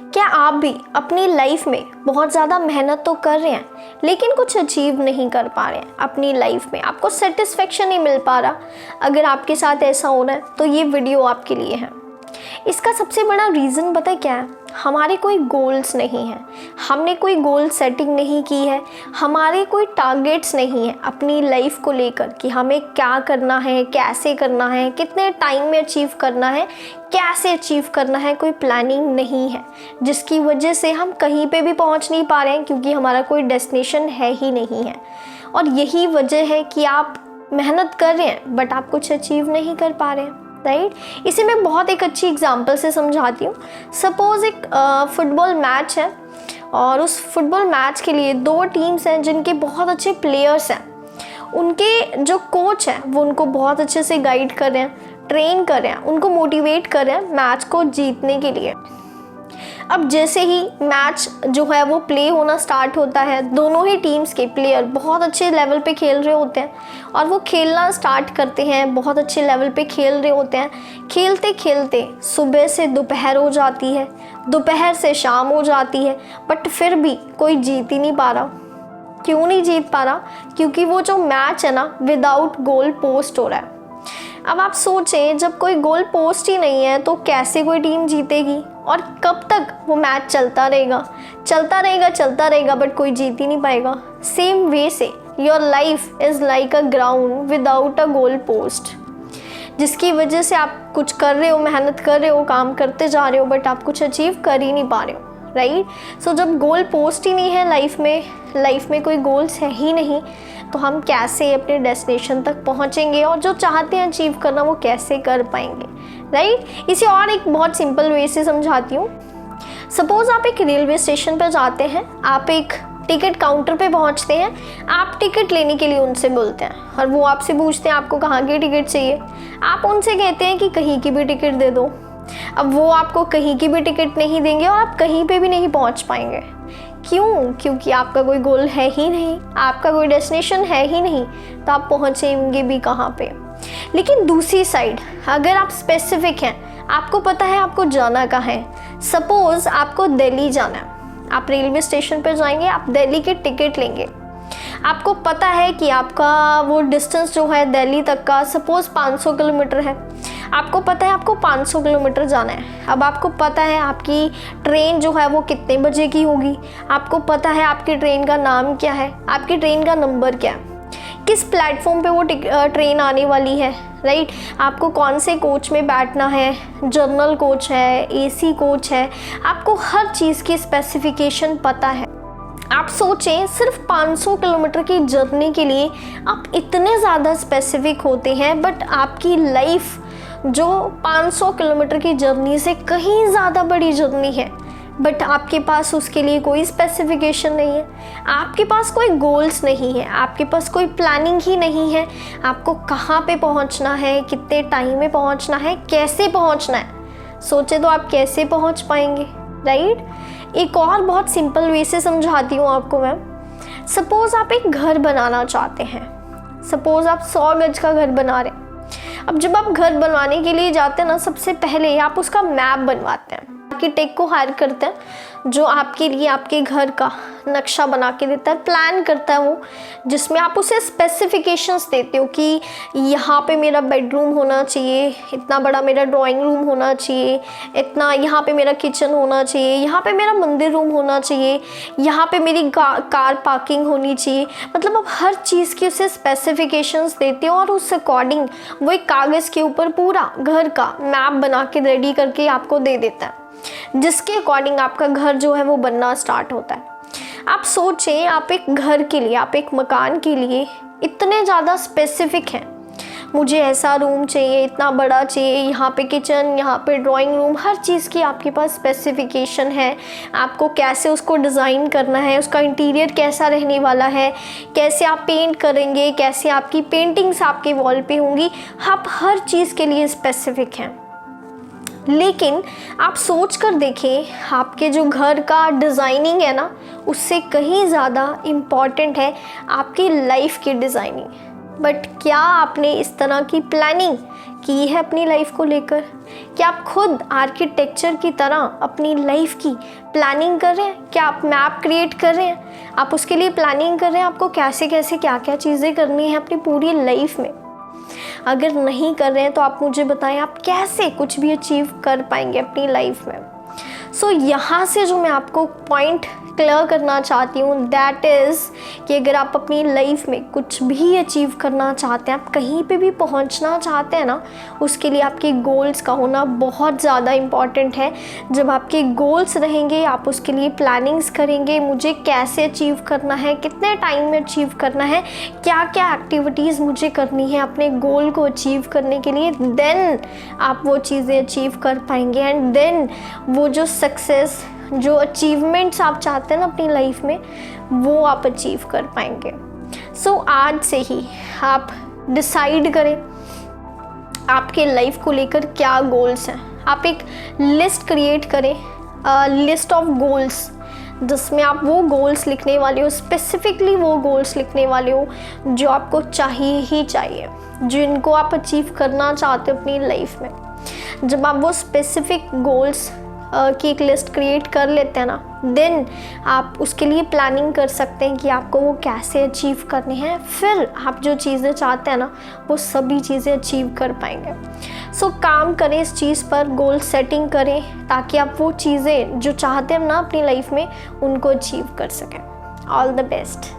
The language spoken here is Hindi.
क्या आप भी अपनी लाइफ में बहुत ज़्यादा मेहनत तो कर रहे हैं लेकिन कुछ अचीव नहीं कर पा रहे हैं? अपनी लाइफ में आपको सेटिस्फेक्शन नहीं मिल पा रहा। अगर आपके साथ ऐसा हो रहा है तो ये वीडियो आपके लिए है। इसका सबसे बड़ा रीज़न पता है क्या है? हमारे कोई गोल्स नहीं हैं, हमने कोई गोल सेटिंग नहीं की है, हमारे कोई टारगेट्स नहीं है अपनी लाइफ को लेकर कि हमें क्या करना है, कैसे करना है, कितने टाइम में अचीव करना है, कैसे अचीव करना है। कोई प्लानिंग नहीं है, जिसकी वजह से हम कहीं पे भी पहुंच नहीं पा रहे हैं क्योंकि हमारा कोई डेस्टिनेशन है ही नहीं है। और यही वजह है कि आप मेहनत कर रहे हैं बट आप कुछ अचीव नहीं कर पा रहे हैं, राइट? इसे मैं बहुत एक अच्छी एग्जांपल से समझाती हूँ। सपोज़ एक फुटबॉल मैच है और उस फुटबॉल मैच के लिए दो टीम्स हैं जिनके बहुत अच्छे प्लेयर्स हैं। उनके जो कोच हैं वो उनको बहुत अच्छे से गाइड कर रहे हैं, ट्रेन कर रहे हैं, उनको मोटिवेट कर रहे हैं मैच को जीतने के लिए। अब जैसे ही मैच जो है वो प्ले होना स्टार्ट होता है, दोनों ही टीम्स के प्लेयर बहुत अच्छे लेवल पे खेल रहे होते हैं और वो खेलना स्टार्ट करते हैं, बहुत अच्छे लेवल पे खेल रहे होते हैं। खेलते खेलते सुबह से दोपहर हो जाती है, दोपहर से शाम हो जाती है, बट फिर भी कोई जीत ही नहीं पा रहा। क्यों नहीं जीत पा रहा? क्योंकि वो जो मैच है ना विदाउट गोल पोस्ट हो रहा है। अब आप सोचें, जब कोई गोल पोस्ट ही नहीं है तो कैसे कोई टीम जीतेगी और कब तक वो मैच चलता रहेगा बट कोई जीत ही नहीं पाएगा। सेम वे से your life is like a ground without a goal post, जिसकी वजह से आप कुछ कर रहे हो, मेहनत कर रहे हो, काम करते जा रहे हो बट आप कुछ अचीव कर ही नहीं पा रहे हो, राइट? सो जब गोल पोस्ट ही नहीं है लाइफ में कोई गोल्स है ही नहीं, तो हम कैसे अपने डेस्टिनेशन तक पहुंचेंगे और जो चाहते हैं अचीव करना वो कैसे कर पाएंगे, राइट? इसे और एक बहुत सिंपल वे से समझाती हूँ। सपोज़ आप एक रेलवे स्टेशन पर जाते हैं, आप एक टिकट काउंटर पे पहुंचते हैं, आप टिकट लेने के लिए उनसे बोलते हैं और वो आपसे पूछते हैं आपको कहाँ की टिकट चाहिए। आप उनसे कहते हैं कि कहीं की भी टिकट दे दो। अब वो आपको कहीं की भी टिकट नहीं देंगे और आप कहीं पे भी नहीं पहुंच पाएंगे। क्यों? क्योंकि आपका कोई गोल है ही नहीं, आपका कोई डेस्टिनेशन है ही नहीं, तो आप पहुंचेंगे भी कहाँ पे? लेकिन दूसरी साइड अगर आप स्पेसिफिक हैं, आपको पता है आपको जाना कहाँ है। सपोज़ आपको दिल्ली जाना है, आप रेलवे स्टेशन पर जाएंगे, आप दिल्ली की टिकट लेंगे। आपको पता है कि आपका वो डिस्टेंस जो है दिल्ली तक का सपोज़ 500 किलोमीटर है। आपको पता है आपको 500 किलोमीटर जाना है। अब आपको पता है आपकी ट्रेन जो है वो कितने बजे की होगी, आपको पता है आपकी ट्रेन का नाम क्या है, आपकी ट्रेन का नंबर क्या है, किस प्लेटफॉर्म पे वो ट्रेन आने वाली है, राइट? आपको कौन से कोच में बैठना है, जनरल कोच है, एसी कोच है, आपको हर चीज़ की स्पेसिफिकेशन पता है। आप सोचें, सिर्फ 500 किलोमीटर की जर्नी के लिए आप इतने ज़्यादा स्पेसिफिक होते हैं, बट आपकी लाइफ जो 500 किलोमीटर की जर्नी से कहीं ज़्यादा बड़ी जर्नी है, बट आपके पास उसके लिए कोई स्पेसिफिकेशन नहीं है, आपके पास कोई गोल्स नहीं है, आपके पास कोई प्लानिंग ही नहीं है। आपको कहाँ पे पहुँचना है, कितने टाइम में पहुँचना है, कैसे पहुँचना है, सोचे तो आप कैसे पहुँच पाएंगे, राइट? एक और बहुत सिंपल वे से समझाती हूँ आपको मैं। सपोज़ आप एक घर बनाना चाहते हैं, सपोज़ आप 100 गज का घर बना रहे हैं। अब जब आप घर बनवाने के लिए जाते हैं ना, सबसे पहले आप उसका मैप बनवाते हैं, आर्किटेक्ट को हायर करते हैं जो आपके लिए आपके घर का नक्शा बना के देता है, प्लान करता है वो, जिसमें आप उसे स्पेसिफिकेशंस देते हो कि यहाँ पे मेरा बेडरूम होना चाहिए, इतना बड़ा मेरा ड्राइंग रूम होना चाहिए, इतना यहाँ पे मेरा किचन होना चाहिए, यहाँ पे मेरा मंदिर रूम होना चाहिए, यहाँ पे मेरी कार पार्किंग होनी चाहिए। मतलब आप हर चीज़ की उसे स्पेसिफिकेशंस देते हो और उस अकॉर्डिंग वो एक कागज़ के ऊपर पूरा घर का मैप बना के रेडी करके आपको दे देता है, जिसके अकॉर्डिंग आपका घर जो है वो बनना स्टार्ट होता है। आप सोचें, आप एक घर के लिए, आप एक मकान के लिए इतने ज़्यादा स्पेसिफिक हैं, मुझे ऐसा रूम चाहिए, इतना बड़ा चाहिए, यहाँ पे किचन, यहाँ पे ड्राइंग रूम, हर चीज़ की आपके पास स्पेसिफिकेशन है। आपको कैसे उसको डिज़ाइन करना है, उसका इंटीरियर कैसा रहने वाला है, कैसे आप पेंट करेंगे, कैसे आपकी पेंटिंग्स आपके वॉल पे होंगी, आप हर चीज़ के लिए स्पेसिफिक हैं। लेकिन आप सोच कर देखें, आपके जो घर का डिज़ाइनिंग है ना, उससे कहीं ज़्यादा इम्पॉर्टेंट है आपकी लाइफ की डिज़ाइनिंग। बट क्या आपने इस तरह की प्लानिंग की है अपनी लाइफ को लेकर? क्या आप खुद आर्किटेक्चर की तरह अपनी लाइफ की प्लानिंग कर रहे हैं? क्या आप मैप क्रिएट कर रहे हैं? आप उसके लिए प्लानिंग कर रहे हैं आपको कैसे कैसे क्या क्या चीज़ें करनी है अपनी पूरी लाइफ में? अगर नहीं कर रहे हैं तो आप मुझे बताएं आप कैसे कुछ भी अचीव कर पाएंगे अपनी लाइफ में। सो यहाँ से जो मैं आपको पॉइंट क्लियर करना चाहती हूँ दैट इज़ कि अगर आप अपनी लाइफ में कुछ भी अचीव करना चाहते हैं, आप कहीं पे भी पहुँचना चाहते हैं ना, उसके लिए आपके गोल्स का होना बहुत ज़्यादा इम्पॉर्टेंट है। जब आपके गोल्स रहेंगे आप उसके लिए प्लानिंग्स करेंगे, मुझे कैसे अचीव करना है, कितने टाइम में अचीव करना है, क्या क्या एक्टिविटीज़ मुझे करनी है अपने गोल को अचीव करने के लिए, देन आप वो चीज़ें अचीव कर पाएंगे। एंड देन वो जो सक्सेस, जो अचीवमेंट्स आप चाहते हैं ना अपनी लाइफ में, वो आप अचीव कर पाएंगे। सो आज से ही आप डिसाइड करें आपके लाइफ को लेकर क्या गोल्स हैं। आप एक लिस्ट क्रिएट करें, लिस्ट ऑफ गोल्स, जिसमें आप वो गोल्स लिखने वाले हो, स्पेसिफिकली वो गोल्स लिखने वाले हो जो आपको चाहिए ही चाहिए, जिनको आप अचीव करना चाहते हो अपनी लाइफ में। जब आप वो स्पेसिफिक गोल्स की एक लिस्ट क्रिएट कर लेते हैं ना, देन आप उसके लिए प्लानिंग कर सकते हैं कि आपको वो कैसे अचीव करने हैं। फिर आप जो चीज़ें चाहते हैं ना, वो सभी चीज़ें अचीव कर पाएंगे। सो काम करें इस चीज़ पर, गोल सेटिंग करें ताकि आप वो चीज़ें जो चाहते हैं ना अपनी लाइफ में, उनको अचीव कर सकें। All the best.